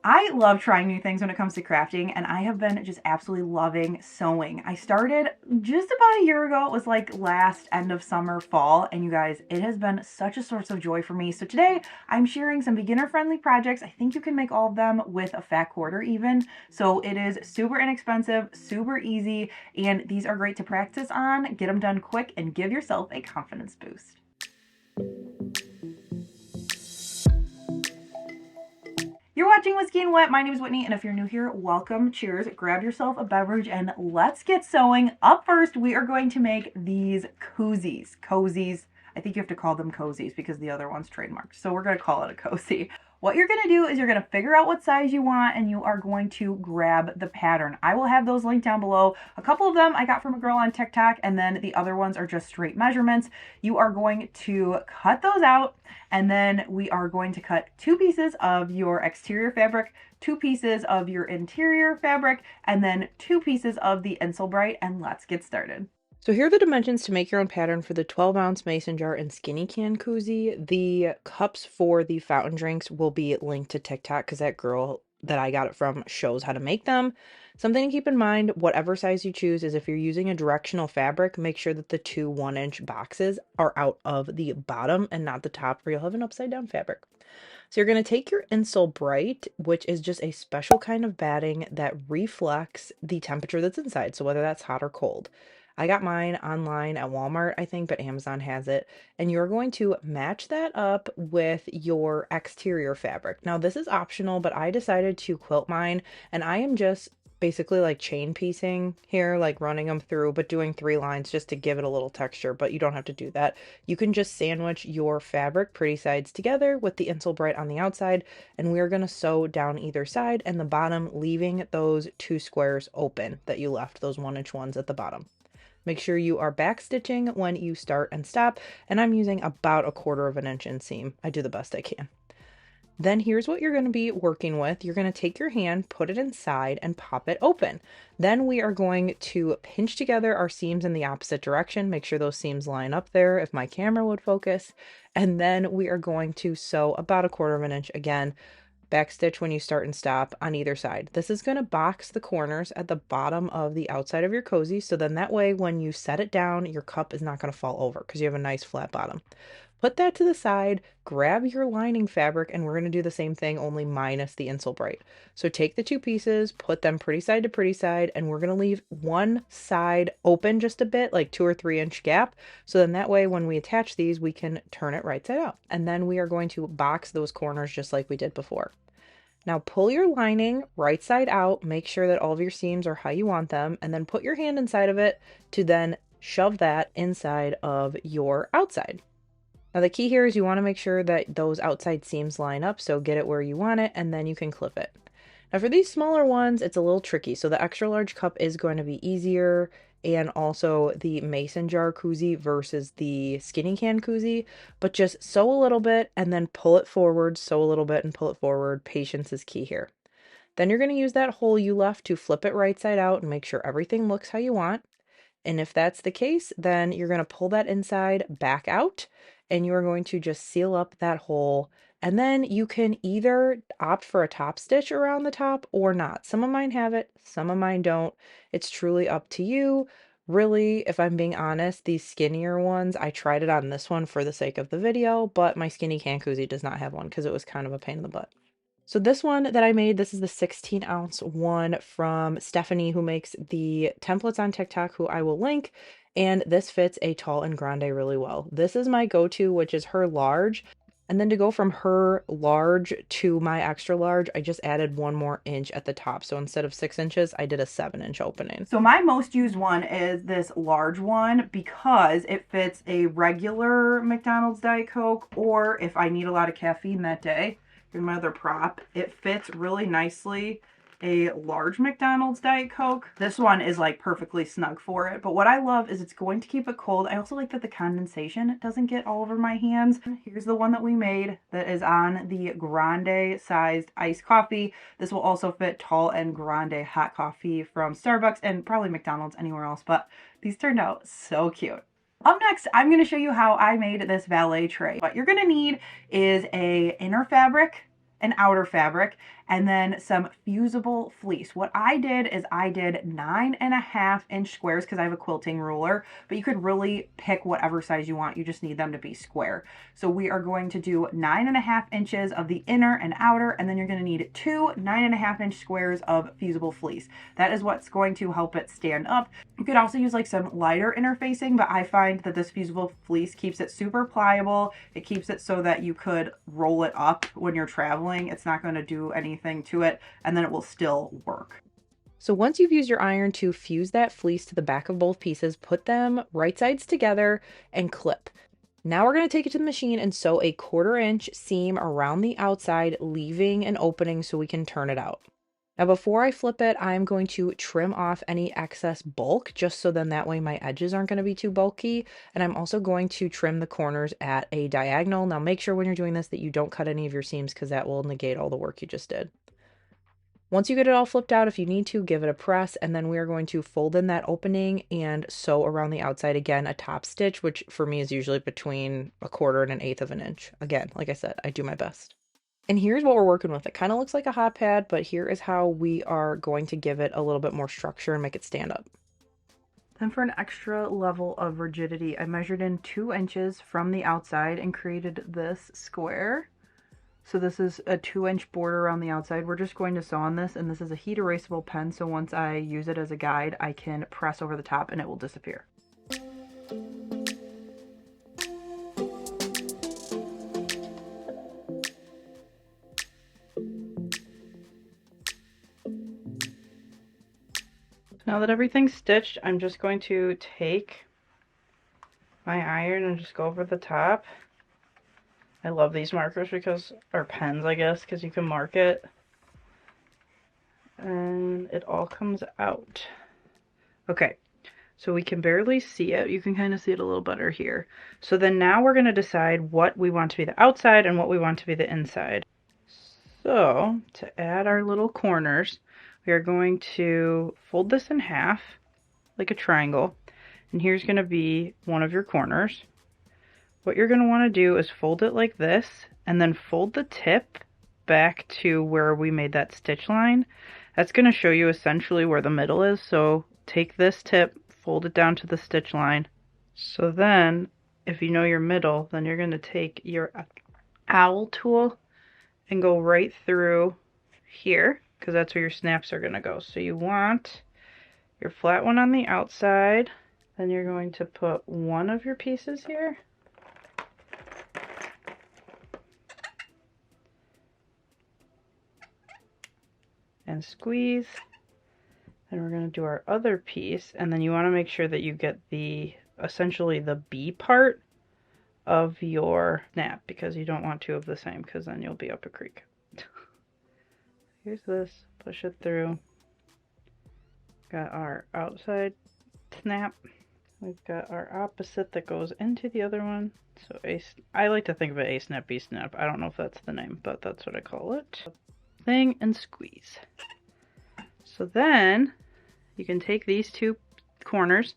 I love trying new things when it comes to crafting, and I have been just absolutely loving sewing. I started just about a year ago. It was like last end of summer, fall, and you guys, it has been such a source of joy for me. So today I'm sharing some beginner-friendly projects. I think you can make all of them with a fat quarter even. So it is super inexpensive, super easy, and these are great to practice on, get them done quick, and give yourself a confidence boost. You're watching Whiskey and Wet. My name is Whitney, and if you're new here, welcome. Cheers. Grab yourself a beverage and let's get sewing. Up first, we are going to make these koozies. Cozies. I think you have to call them cozies because the other one's trademarked. So we're going to call it a cozy. What you're going to do is you're going to figure out what size you want, and you are going to grab the pattern. I will have those linked down below. A couple of them I got from a girl on TikTok, and then the other ones are just straight measurements. You are going to cut those out, and then we are going to cut 2 pieces of your exterior fabric, 2 pieces of your interior fabric, and then 2 pieces of the insole bright, and let's get started. So here are the dimensions to make your own pattern for the 12-ounce mason jar and skinny can koozie. The cups for the fountain drinks will be linked to TikTok because that girl that I got it from shows how to make them. Something to keep in mind, whatever size you choose, is if you're using a directional fabric, make sure that the 2 1-inch boxes are out of the bottom and not the top, or you'll have an upside down fabric. So you're going to take your insole bright, which is just a special kind of batting that reflects the temperature that's inside, so whether that's hot or cold. I got mine online at Walmart, I think, but Amazon has it. And you're going to match that up with your exterior fabric. Now, this is optional, but I decided to quilt mine, and I am just basically like chain piecing here, like running them through, but doing 3 lines just to give it a little texture, but you don't have to do that. You can just sandwich your fabric pretty sides together with the insole bright on the outside, and we're going to sew down either side and the bottom, leaving those 2 squares open that you left, those 1-inch ones at the bottom. Make sure you are back stitching when you start and stop, and I'm using about 1/4 of an inch inseam. I do the best I can. Then here's what you're going to be working with. You're going to take your hand, put it inside, and pop it open. Then we are going to pinch together our seams in the opposite direction. Make sure those seams line up there if my camera would focus. And then we are going to sew about 1/4 of an inch again. Backstitch when you start and stop on either side. This is going to box the corners at the bottom of the outside of your cozy, so then that way when you set it down, your cup is not going to fall over because you have a nice flat bottom. Put that to the side, grab your lining fabric, and we're going to do the same thing, only minus the insole bright. So take the 2 pieces, put them pretty side to pretty side, and we're going to leave one side open just a bit, like 2 or 3 inch gap. So then that way when we attach these, we can turn it right side out. And then we are going to box those corners just like we did before. Now pull your lining right side out, make sure that all of your seams are how you want them, and then put your hand inside of it to then shove that inside of your outside. Now the key here is you want to make sure that those outside seams line up, so get it where you want it, and then you can clip it. Now for these smaller ones, it's a little tricky, so the extra large cup is going to be easier, and also the mason jar koozie versus the skinny can koozie, but just sew a little bit and then pull it forward, sew a little bit and pull it forward. Patience is key here. Then you're going to use that hole you left to flip it right side out and make sure everything looks how you want. And if that's the case, then you're going to pull that inside back out, and you're going to just seal up that hole. And then you can either opt for a top stitch around the top or not. Some of mine have it, some of mine don't. It's truly up to you. Really, if I'm being honest, these skinnier ones, I tried it on this one for the sake of the video, but my skinny can koozie does not have one because it was kind of a pain in the butt. So this one that I made, this is the 16-ounce one from Stephanie, who makes the templates on TikTok, who I will link. And this fits a tall and grande really well. This is my go-to, which is her large. And then to go from her large to my extra large, I just added 1 more inch at the top. So instead of 6 inches, I did a 7-inch opening. So my most used one is this large one because it fits a regular McDonald's Diet Coke, or if I need a lot of caffeine that day, here's my other prop, it fits really nicely a large McDonald's Diet Coke. This one is like perfectly snug for it, but what I love is it's going to keep it cold. I also like that the condensation doesn't get all over my hands. Here's the one that we made that is on the grande sized iced coffee. This will also fit tall and grande hot coffee from Starbucks and probably McDonald's anywhere else, but these turned out so cute. Up next, I'm going to show you how I made this valet tray. What you're going to need is a inner fabric, an outer fabric, and then some fusible fleece. What I did is I did 9.5-inch squares because I have a quilting ruler, but you could really pick whatever size you want. You just need them to be square. So we are going to do 9.5 inches of the inner and outer, and then you're going to need two 9.5-inch squares of fusible fleece. That is what's going to help it stand up. You could also use like some lighter interfacing, but I find that this fusible fleece keeps it super pliable. It keeps it so that you could roll it up when you're traveling. It's not going to do anything to it, and then it will still work. So once you've used your iron to fuse that fleece to the back of both pieces, put them right sides together and clip. Now we're going to take it to the machine and sew a 1/4 inch seam around the outside, leaving an opening so we can turn it out. Now before I flip it, I'm going to trim off any excess bulk, just so then that way my edges aren't going to be too bulky. And I'm also going to trim the corners at a diagonal. Now make sure when you're doing this that you don't cut any of your seams, because that will negate all the work you just did. Once you get it all flipped out, if you need to, give it a press, and then we are going to fold in that opening and sew around the outside again a top stitch, which for me is usually between 1/4 and 1/8 of an inch. Again, like I said, I do my best. And here's what we're working with. It kind of looks like a hot pad, but here is how we are going to give it a little bit more structure and make it stand up. Then for an extra level of rigidity, I measured in 2 inches from the outside and created this square. So this is a 2-inch border on the outside. We're just going to sew on this, and this is a heat erasable pen, so once I use it as a guide, I can press over the top and it will disappear. Now that everything's stitched, I'm just going to take my iron and just go over the top. I love these markers because, or pens I guess, because you can mark it. And it all comes out. Okay, so we can barely see it. You can kind of see it a little better here. So then now we're going to decide what we want to be the outside and what we want to be the inside. So to add our little corners, we are going to fold this in half like a triangle, and here's going to be one of your corners. What you're going to want to do is fold it like this, and then fold the tip back to where we made that stitch line. That's going to show you essentially where the middle is. So take this tip, fold it down to the stitch line. So then if you know your middle, then you're going to take your owl tool and go right through here, because that's where your snaps are going to go. So you want your flat one on the outside, then you're going to put one of your pieces here, and squeeze. Then we're going to do our other piece, and then you want to make sure that you get the essentially the B part of your snap, because you don't want two of the same, because then you'll be up a creek. Here's this, push it through. Got our outside snap. We've got our opposite that goes into the other one. So I like to think of it A snap, B snap. I don't know if that's the name, but that's what I call it. Thing and squeeze. So then you can take these two corners,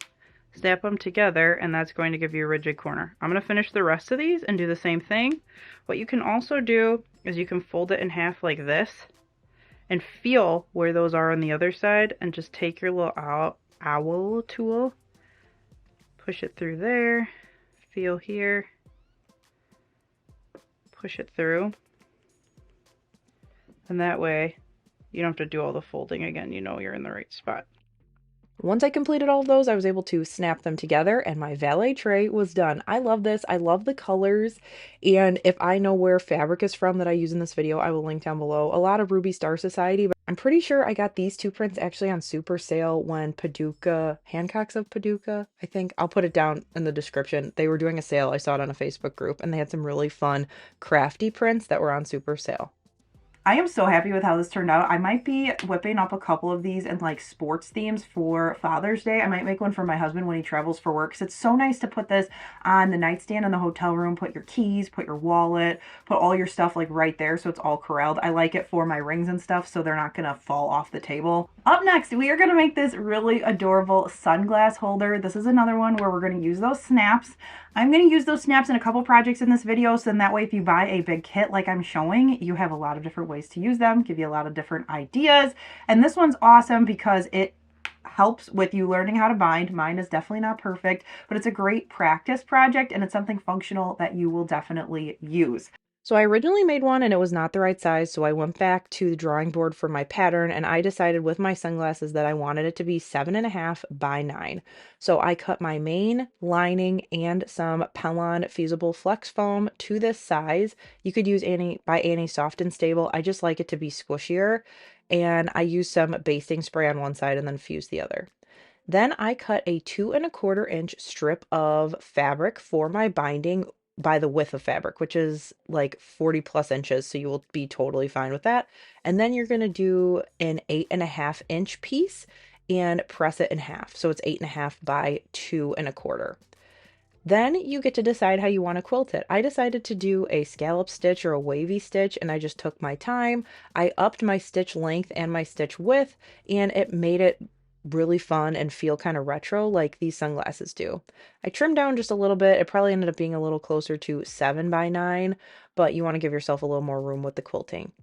snap them together, and that's going to give you a rigid corner. I'm going to finish the rest of these and do the same thing. What you can also do is you can fold it in half like this and feel where those are on the other side, and just take your little owl tool, push it through there, feel here, push it through, and that way you don't have to do all the folding again. You know you're in the right spot. Once I completed all of those, I was able to snap them together and my valet tray was done. I love this. I love the colors. And if I know where fabric is from that I use in this video, I will link down below. A lot of Ruby Star Society, but I'm pretty sure I got these two prints actually on super sale when Paducah, Hancock's of Paducah, I think. I'll put it down in the description. They were doing a sale. I saw it on a Facebook group, and they had some really fun crafty prints that were on super sale. I am so happy with how this turned out. I might be whipping up a couple of these in like sports themes for Father's Day. I might make one for my husband when he travels for work, because it's so nice to put this on the nightstand in the hotel room, put your keys, put your wallet, put all your stuff like right there so it's all corralled. I like it for my rings and stuff so they're not going to fall off the table. Up next, we are going to make this really adorable sunglass holder. This is another one where we're going to use those snaps. I'm going to use those snaps in a couple projects in this video, so then that way if you buy a big kit like I'm showing, you have a lot of different ways to use them, give you a lot of different ideas. And this one's awesome because it helps with you learning how to bind. Mine is definitely not perfect, but it's a great practice project and it's something functional that you will definitely use. So I originally made one and it was not the right size, so I went back to the drawing board for my pattern and I decided with my sunglasses that I wanted it to be 7.5 by 9. So I cut my main, lining, and some Pellon Fusible Flex Foam to this size. You could use Annie Soft and Stable. I just like it to be squishier. And I used some basting spray on one side and then fused the other. Then I cut a 2¼ inch strip of fabric for my binding by the width of fabric, which is like 40 plus inches. So you will be totally fine with that. And then you're going to do an 8.5 inch piece and press it in half. So it's 8.5 by 2¼ Then you get to decide how you want to quilt it. I decided to do a scallop stitch or a wavy stitch, and I just took my time. I upped my stitch length and my stitch width, and it made it really fun and feel kind of retro like these sunglasses do. I trimmed down just a little bit. It probably ended up being a little closer to 7 by 9, but you want to give yourself a little more room with the quilting.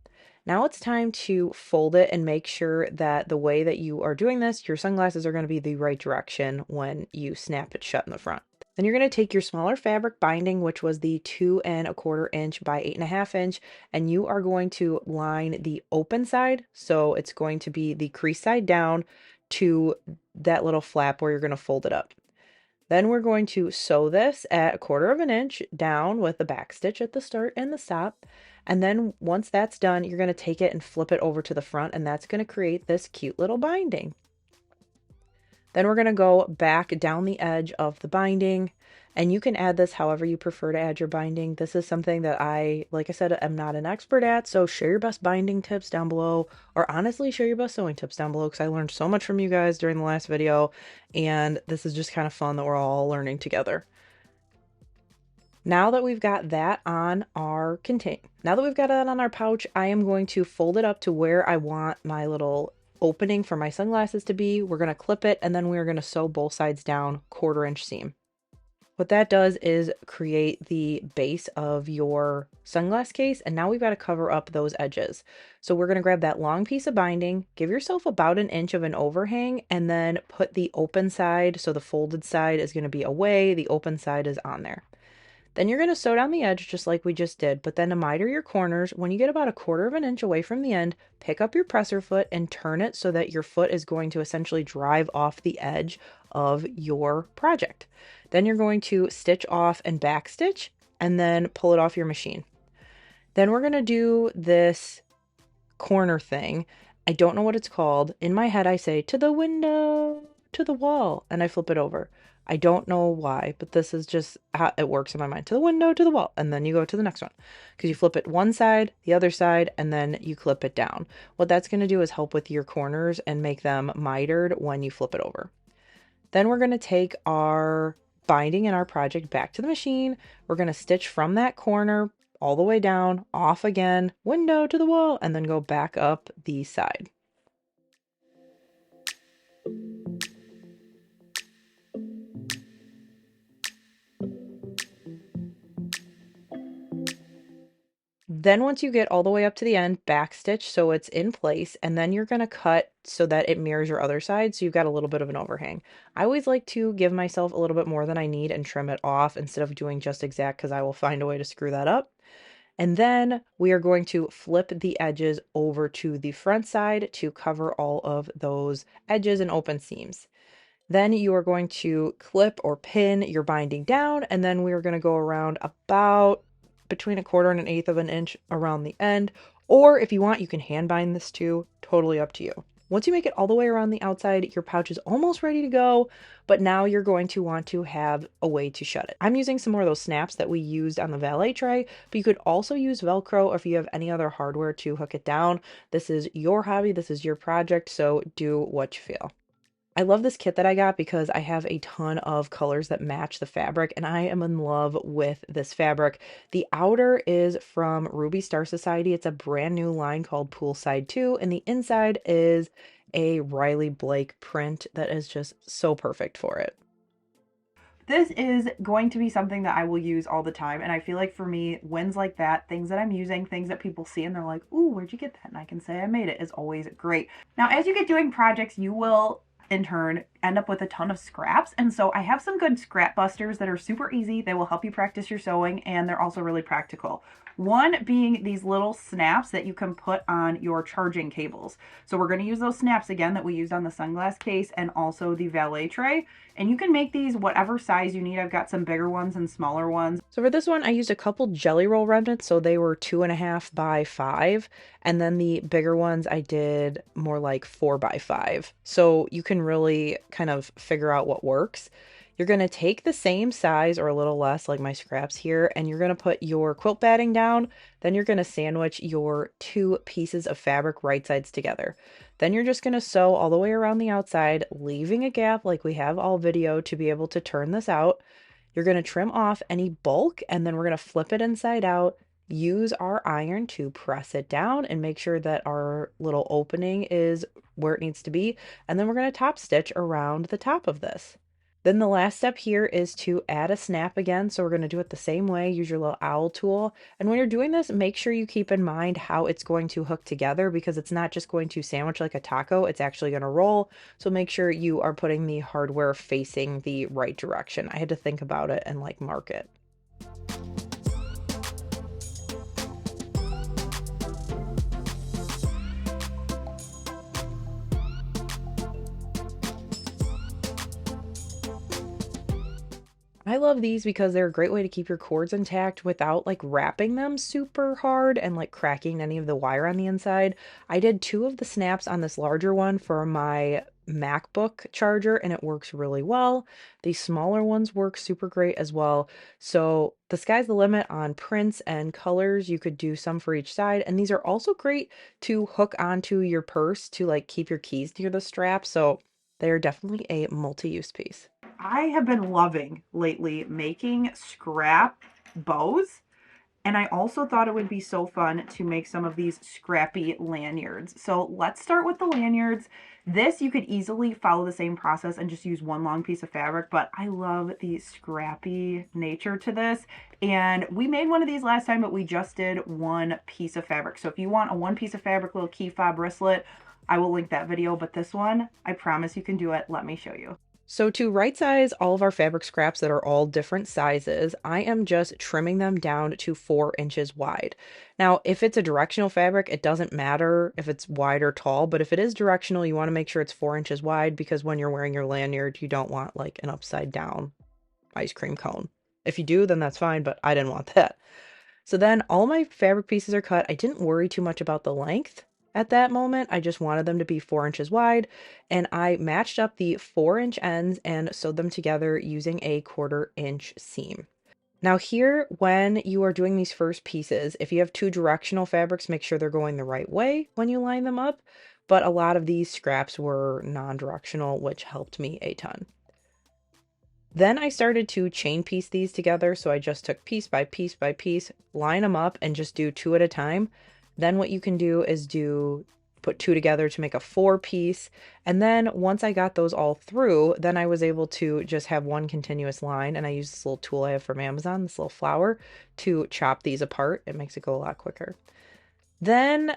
Now it's time to fold it and make sure that the way that you are doing this, your sunglasses are going to be the right direction when you snap it shut in the front. Then you're going to take your smaller fabric binding, which was the 2¼ inch by 8.5 inch, and you are going to line the open side. So it's going to be the crease side down to that little flap where you're going to fold it up. Then we're going to sew this at 1/4 inch down with the back stitch at the start and the stop. And then once that's done, you're going to take it and flip it over to the front, and that's going to create this cute little binding. Then we're going to go back down the edge of the binding, and you can add this however you prefer to add your binding. This is something that like I said, am not an expert at, so share your best binding tips down below, or honestly share your best sewing tips down below, because I learned so much from you guys during the last video, and this is just kind of fun that we're all learning together. Now that we've got that on our pouch, I am going to fold it up to where I want my little opening for my sunglasses to be. We're going to clip it, and then we're going to sew both sides down 1/4 inch seam. What that does is create the base of your sunglass case, and now we've got to cover up those edges. So we're going to grab that long piece of binding, give yourself about 1 inch of an overhang, and then put the open side, so the folded side is going to be away, the open side is on there. Then you're going to sew down the edge just like we just did, but then to miter your corners, when you get about 1/4 inch away from the end, pick up your presser foot and turn it so that your foot is going to essentially drive off the edge of your project. Then you're going to stitch off and back stitch and then pull it off your machine. Then we're going to do this corner thing. I don't know what it's called. In my head, I say to the window, to the wall, and I flip it over. I don't know why, but this is just how it works in my mind. To the window, to the wall, and then you go to the next one. Because you flip it one side, the other side, and then you clip it down. What that's going to do is help with your corners and make them mitered when you flip it over. Then we're going to take our binding and our project back to the machine. We're going to stitch from that corner all the way down, off again, window to the wall, and then go back up the side. Then once you get all the way up to the end, back stitch so it's in place, and then you're going to cut so that it mirrors your other side, so you've got a little bit of an overhang. I always like to give myself a little bit more than I need and trim it off instead of doing just exact, because I will find a way to screw that up. And then we are going to flip the edges over to the front side to cover all of those edges and open seams. Then you are going to clip or pin your binding down, and then we are going to go around about between 1/4 and 1/8 of an inch around the end. Or if you want, you can hand bind this too, totally up to you. Once you make it all the way around the outside, your pouch is almost ready to go, but now you're going to want to have a way to shut it. I'm using some more of those snaps that we used on the VALET tray, but you could also use Velcro, or if you have any other hardware to hook it down. This is your hobby, this is your project, so do what you feel. I love this kit that I got because I have a ton of colors that match the fabric, and I am in love with this fabric. The outer is from Ruby Star Society. It's a brand new line called Poolside 2, and the inside is a Riley Blake print that is just so perfect for it. This is going to be something that I will use all the time. And I feel like for me, wins like that, things that I'm using, things that people see and they're like, ooh, where'd you get that? And I can say I made it, is always great. Now, as you get doing projects, you will in turn end up with a ton of scraps. And so I have some good scrap busters that are super easy. They will help you practice your sewing, and they're also really practical. One being these little snaps that you can put on your charging cables. So we're going to use those snaps again that we used on the sunglass case and also the valet tray. And you can make these whatever size you need. I've got some bigger ones and smaller ones. So for this one, I used a couple jelly roll remnants, so they were 2.5 by 5. And then the bigger ones, I did more like 4 by 5. So you can really kind of figure out what works. You're going to take the same size or a little less, like my scraps here, and you're going to put your quilt batting down. Then you're going to sandwich your 2 pieces of fabric right sides together. Then you're just going to sew all the way around the outside, leaving a gap like we have all video to be able to turn this out. You're going to trim off any bulk, and then we're going to flip it inside out, use our iron to press it down and make sure that our little opening is where it needs to be. And then we're going to top stitch around the top of this. Then the last step here is to add a snap again. So we're going to do it the same way. Use your little owl tool. And when you're doing this, make sure you keep in mind how it's going to hook together, because it's not just going to sandwich like a taco. It's actually going to roll. So make sure you are putting the hardware facing the right direction. I had to think about it and like mark it. I love these because they're a great way to keep your cords intact without like wrapping them super hard and like cracking any of the wire on the inside. I did 2 of the snaps on this larger one for my MacBook charger, and it works really well. The smaller ones work super great as well. So the sky's the limit on prints and colors. You could do some for each side. And these are also great to hook onto your purse to like keep your keys near the strap. So they're definitely a multi-use piece. I have been loving lately making scrap bows. And I also thought it would be so fun to make some of these scrappy lanyards. So let's start with the lanyards. This, you could easily follow the same process and just use one long piece of fabric, but I love the scrappy nature to this. And we made one of these last time, but we just did one piece of fabric. So if you want a one piece of fabric little key fob wristlet, I will link that video, but this one, I promise you can do it. Let me show you. So to right size all of our fabric scraps that are all different sizes, I am just trimming them down to 4 inches wide. Now, if it's a directional fabric, it doesn't matter if it's wide or tall, but if it is directional, you want to make sure it's 4 inches wide, because when you're wearing your lanyard, you don't want like an upside down ice cream cone. If you do, then that's fine, but I didn't want that. So then all my fabric pieces are cut. I didn't worry too much about the length. At that moment, I just wanted them to be 4 inches wide, and I matched up the 4-inch ends and sewed them together using a 1/4-inch seam. Now here, when you are doing these first pieces, if you have 2 directional fabrics, make sure they're going the right way when you line them up, but a lot of these scraps were non-directional, which helped me a ton. Then I started to chain piece these together, so I just took piece by piece by piece, line them up, and just do 2 at a time. Then what you can do is put 2 together to make a 4-piece. And then once I got those all through, then I was able to just have one continuous line. And I use this little tool I have from Amazon, this little flower, to chop these apart. It makes it go a lot quicker. Then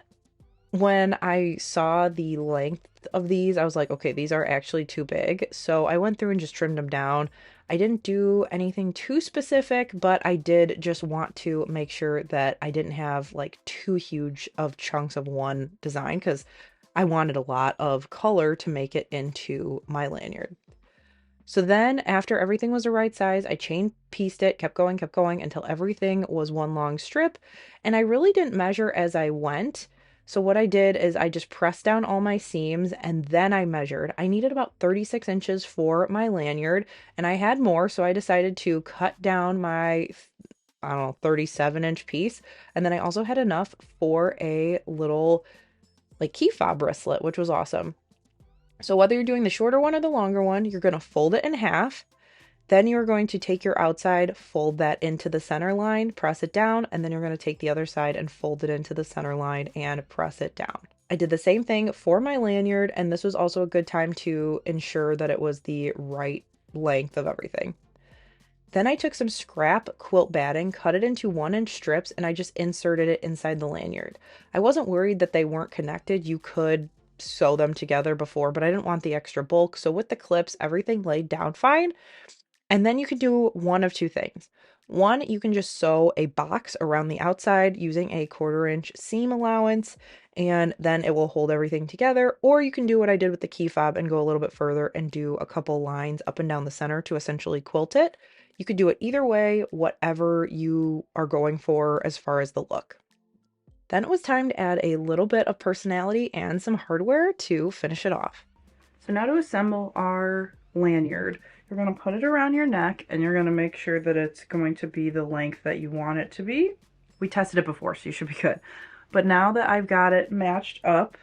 when I saw the length of these, I was like, okay, these are actually too big. So I went through and just trimmed them down. I didn't do anything too specific, but I did just want to make sure that I didn't have like too huge of chunks of one design, because I wanted a lot of color to make it into my lanyard. So then after everything was the right size, I chain pieced it, kept going until everything was one long strip. And I really didn't measure as I went. So what I did is I just pressed down all my seams, and then I measured. I needed about 36 inches for my lanyard, and I had more, so I decided to cut down my, I don't know, 37-inch piece. And then I also had enough for a little like key fob wristlet, which was awesome. So whether you're doing the shorter one or the longer one, you're going to fold it in half. Then you're going to take your outside, fold that into the center line, press it down, and then you're going to take the other side and fold it into the center line and press it down. I did the same thing for my lanyard, and this was also a good time to ensure that it was the right length of everything. Then I took some scrap quilt batting, cut it into 1-inch strips, and I just inserted it inside the lanyard. I wasn't worried that they weren't connected. You could sew them together before, but I didn't want the extra bulk. So with the clips, everything laid down fine. And then you can do one of two things. One, you can just sew a box around the outside using a 1/4-inch seam allowance, and then it will hold everything together. Or you can do what I did with the key fob and go a little bit further and do a couple lines up and down the center to essentially quilt it. You could do it either way, whatever you are going for as far as the look. Then it was time to add a little bit of personality and some hardware to finish it off. So now to assemble our lanyard, you're going to put it around your neck and you're going to make sure that it's going to be the length that you want it to be. We tested it before, so you should be good. But now that I've got it matched up,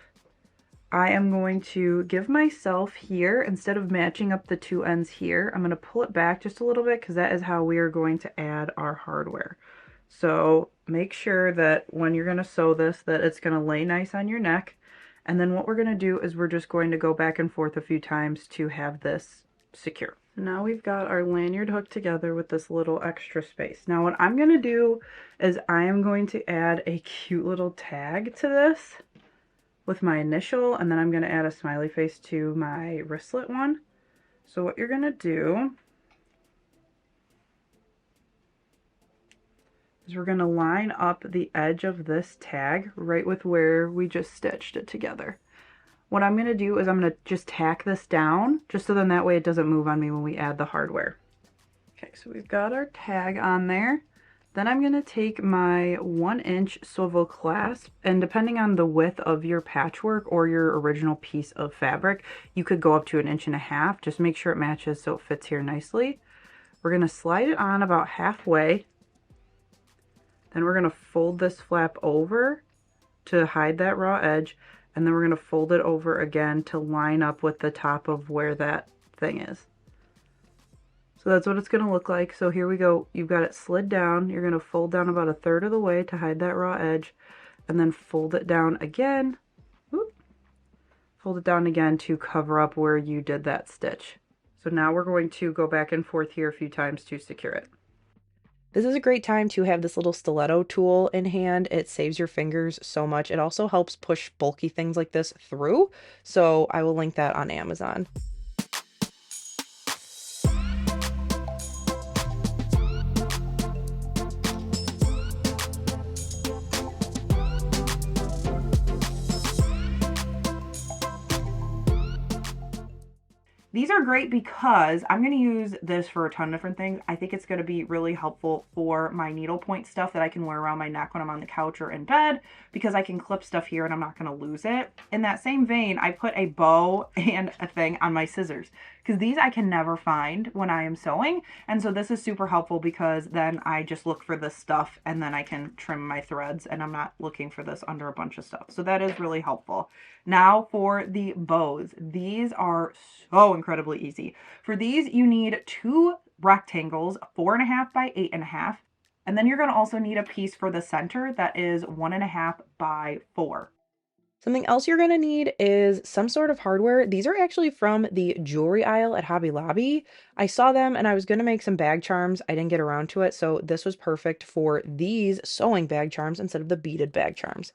I am going to give myself here, instead of matching up the two ends here, I'm going to pull it back just a little bit because that is how we are going to add our hardware. So make sure that when you're going to sew this, that it's going to lay nice on your neck. And then what we're going to do is we're just going to go back and forth a few times to have this secure. Now we've got our lanyard hooked together with this little extra space. Now what I'm going to do is I am going to add a cute little tag to this with my initial, and then I'm going to add a smiley face to my wristlet one. So what you're going to do is we're going to line up the edge of this tag right with where we just stitched it together. What I'm going to do is I'm going to just tack this down, just so then that way it doesn't move on me when we add the hardware. Okay, so we've got our tag on there. Then I'm going to take my 1-inch swivel clasp, and depending on the width of your patchwork or your original piece of fabric, you could go up to 1.5 inches. Just make sure it matches so it fits here nicely. We're going to slide it on about halfway. Then we're going to fold this flap over to hide that raw edge, and then we're going to fold it over again to line up with the top of where that thing is. So that's what it's going to look like. So here we go. You've got it slid down. You're going to fold down about 1/3 of the way to hide that raw edge, and then fold it down again. Whoop. Fold it down again to cover up where you did that stitch. So now we're going to go back and forth here a few times to secure it. This is a great time to have this little stiletto tool in hand. It saves your fingers so much. It also helps push bulky things like this through. So I will link that on Amazon. These are great because I'm going to use this for a ton of different things. I think it's going to be really helpful for my needlepoint stuff that I can wear around my neck when I'm on the couch or in bed, because I can clip stuff here and I'm not going to lose it. In that same vein, I put a bow and a thing on my scissors, because these I can never find when I am sewing. And so this is super helpful because then I just look for this stuff and then I can trim my threads and I'm not looking for this under a bunch of stuff. So that is really helpful. Now for the bows. These are so incredibly easy. For these, you need 2 rectangles, 4.5 by 8.5. And then you're going to also need a piece for the center that is 1.5 by 4. Something else you're going to need is some sort of hardware. These are actually from the jewelry aisle at Hobby Lobby. I saw them and I was going to make some bag charms. I didn't get around to it, so this was perfect for these sewing bag charms instead of the beaded bag charms.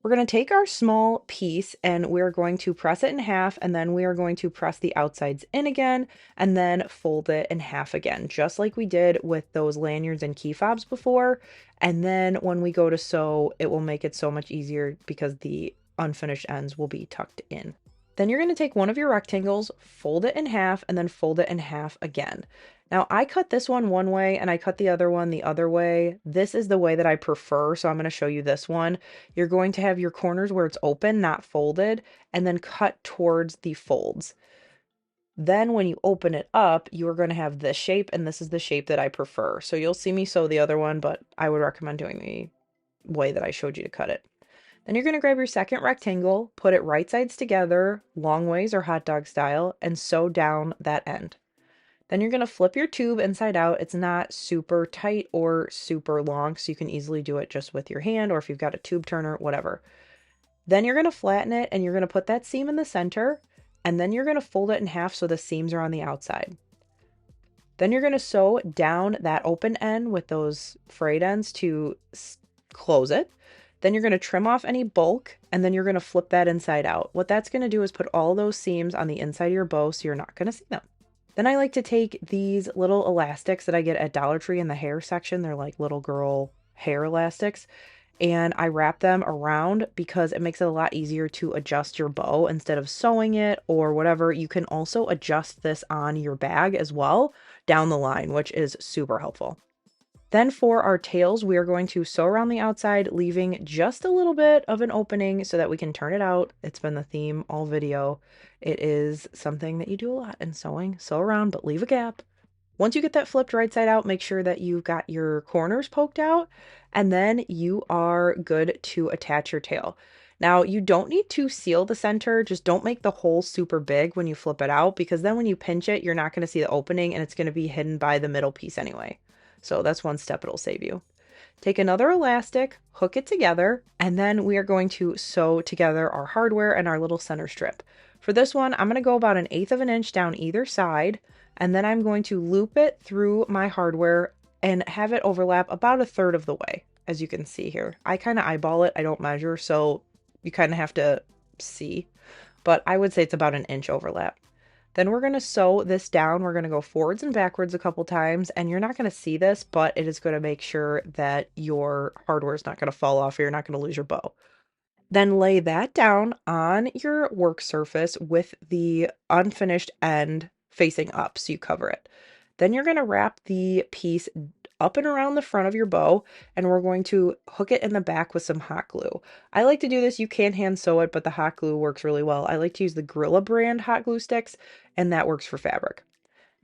We're going to take our small piece and we're going to press it in half, and then we are going to press the outsides in again and then fold it in half again, just like we did with those lanyards and key fobs before. And then when we go to sew, it will make it so much easier because the unfinished ends will be tucked in. Then you're going to take one of your rectangles, fold it in half, and then fold it in half again. Now, I cut this one way and I cut the other one the other way. This is the way that I prefer, so I'm going to show you this one. You're going to have your corners where it's open, not folded, and then cut towards the folds. Then when you open it up, you are going to have this shape, and this is the shape that I prefer. So you'll see me sew the other one, but I would recommend doing the way that I showed you to cut it. Then you're going to grab your second rectangle, put it right sides together, long ways or hot dog style, and sew down that end. Then you're going to flip your tube inside out. It's not super tight or super long, so you can easily do it just with your hand, or if you've got a tube turner, whatever. Then you're going to flatten it and you're going to put that seam in the center, and then you're going to fold it in half so the seams are on the outside. Then you're going to sew down that open end with those frayed ends to close it. Then you're going to trim off any bulk, and then you're going to flip that inside out. What that's going to do is put all those seams on the inside of your bow so you're not going to see them. Then I like to take these little elastics that I get at Dollar Tree in the hair section. They're like little girl hair elastics. And I wrap them around because it makes it a lot easier to adjust your bow instead of sewing it or whatever. You can also adjust this on your bag as well down the line, which is super helpful. Then for our tails, we are going to sew around the outside, leaving just a little bit of an opening so that we can turn it out. It's been the theme all video. It is something that you do a lot in sewing. Sew around, but leave a gap. Once you get that flipped right side out, make sure that you've got your corners poked out, and then you are good to attach your tail. Now, you don't need to seal the center. Just don't make the hole super big when you flip it out, because then when you pinch it, you're not going to see the opening and it's going to be hidden by the middle piece anyway. So that's one step it'll save you. Take another elastic, hook it together, and then we are going to sew together our hardware and our little center strip. For this one, I'm going to go about 1/8 of an inch down either side, and then I'm going to loop it through my hardware and have it overlap about 1/3 of the way, as you can see here. I kind of eyeball it, I don't measure, so you kind of have to see, but I would say it's about 1 inch overlap. Then we're going to sew this down. We're going to go forwards and backwards a couple times, and you're not going to see this, but it is going to make sure that your hardware is not going to fall off or you're not going to lose your bow. Then lay that down on your work surface with the unfinished end facing up so you cover it. Then you're going to wrap the piece up and around the front of your bow, and we're going to hook it in the back with some hot glue. I like to do this. You can hand sew it, but the hot glue works really well. I like to use the Gorilla brand hot glue sticks, and that works for fabric.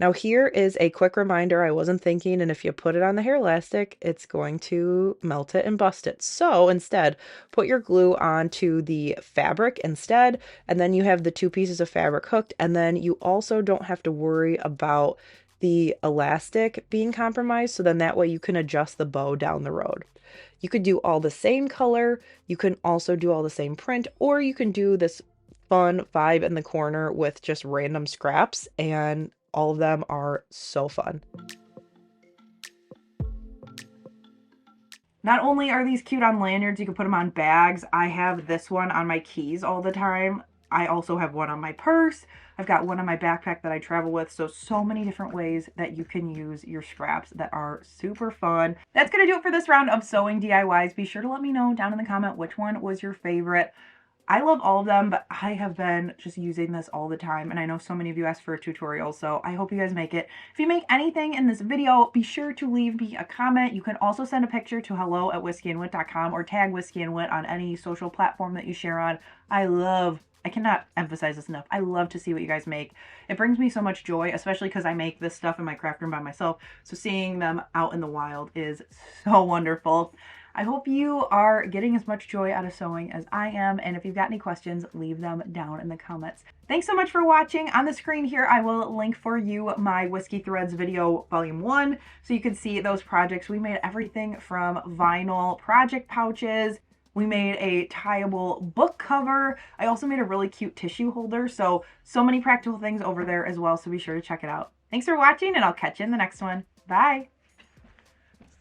Now here is a quick reminder, I wasn't thinking, and if you put it on the hair elastic, it's going to melt it and bust it. So instead, put your glue onto the fabric instead, and then you have the 2 pieces of fabric hooked, and then you also don't have to worry about the elastic being compromised, so then that way you can adjust the bow down the road. You could do all the same color, you can also do all the same print, or you can do this fun vibe in the corner with just random scraps, and all of them are so fun. Not only are these cute on lanyards, you can put them on bags. I have this one on my keys all the time. I also have one on my purse. I've got one on my backpack that I travel with. So many different ways that you can use your scraps that are super fun. That's going to do it for this round of sewing DIYs. Be sure to let me know down in the comment which one was your favorite. I love all of them, but I have been just using this all the time, and I know so many of you asked for a tutorial, so I hope you guys make it. If you make anything in this video, be sure to leave me a comment. You can also send a picture to hello@whiskeyandwhit.com or tag Whiskey and Whit on any social platform that you share on. I cannot emphasize this enough. I love to see what you guys make. It brings me so much joy, especially because I make this stuff in my craft room by myself, so seeing them out in the wild is so wonderful. I hope you are getting as much joy out of sewing as I am, and if you've got any questions, leave them down in the comments. Thanks so much for watching. On the screen here, I will link for you my Whiskey Threads video volume 1, so you can see those projects. We made everything from vinyl project pouches. We made a tieable book cover. I also made a really cute tissue holder, so many practical things over there as well, so be sure to check it out. Thanks for watching, and I'll catch you in the next one. Bye!